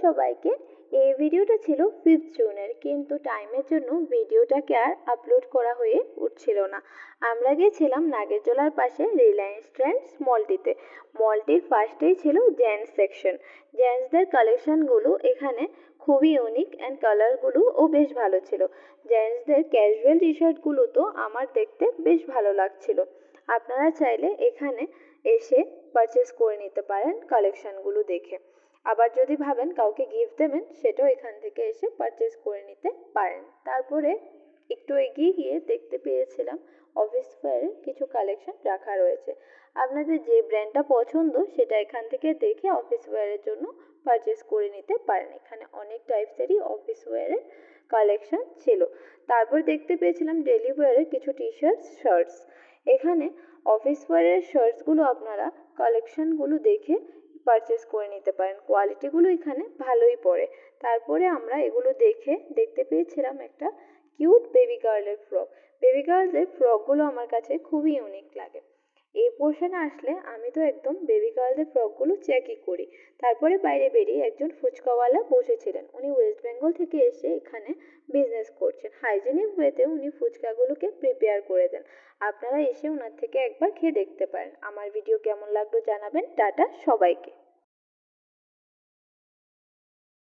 সবাইকে। এই ভিডিওটা ছিল 5th জুনের, কিন্তু টাইমের জন্য ভিডিওটাকে আর আপলোড করা হয়ে উঠছিল না। আমরা গেছিলাম নাগেরজোলার পাশে রিলায়েন্স ট্রেন্ডস মলটিতে। মলটির ফার্স্টেই ছিল জেন্টস সেকশন। জেন্টসদের কালেকশনগুলো এখানে খুবই ইউনিক অ্যান্ড কালারগুলোও বেশ ভালো ছিল। জেন্টসদের ক্যাজুয়াল টি শার্টগুলো তো আমার দেখতে বেশ ভালো লাগছিল। আপনারা চাইলে এখানে এসে পারচেস করে নিতে পারেন কালেকশনগুলো দেখে। আবার যদি ভাবেন কাউকে গিফট দেবেন, সেটাও এখান থেকে এসে পারচেস করে নিতে পারেন। তারপরে একটু এগিয়ে গিয়ে দেখতে পেয়েছিলাম অফিস ওয়্যারের কিছু কালেকশন রাখা রয়েছে। আপনাদের যে ব্র্যান্ডটা পছন্দ সেটা এখান থেকে দেখে অফিস ওয়্যারের জন্য পারচেস করে নিতে পারেন। এখানে অনেক টাইপসেরই অফিস ওয়্যারের কালেকশন ছিল। তারপর দেখতে পেয়েছিলাম ডেলি ওয়্যারের কিছু টি শার্টস। এখানে অফিস ওয়্যারের শার্টসগুলো আপনারা কালেকশনগুলো দেখে পারচেস করে নিতে পারেন। কোয়ালিটিগুলো এখানে ভালোই পড়ে। তারপরে আমরা এগুলো দেখতে পেয়েছিলাম একটা কিউট বেবি গার্লের ফ্রক। বেবি গার্লদের ফ্রকগুলো আমার কাছে খুবই ইউনিক লাগে। এই পোর্শনে আসলে আমি তো একদম বেবি গার্লদের ফ্রকগুলো চেকই করি। তারপরে বাইরে বেরিয়ে একজন ফুচকাওয়ালা বসেছিলেন। উনি ওয়েস্ট বেঙ্গল থেকে এসে এখানে বিজনেস করছেন। হাইজেনিক ওয়েতে উনি ফুচকাগুলোকে প্রিপেয়ার করে দেন। আপনারা এসে ওনার থেকে একবার খেয়ে দেখতে পারেন। আমার ভিডিও কেমন লাগলো জানাবেন। টাটা সবাইকে।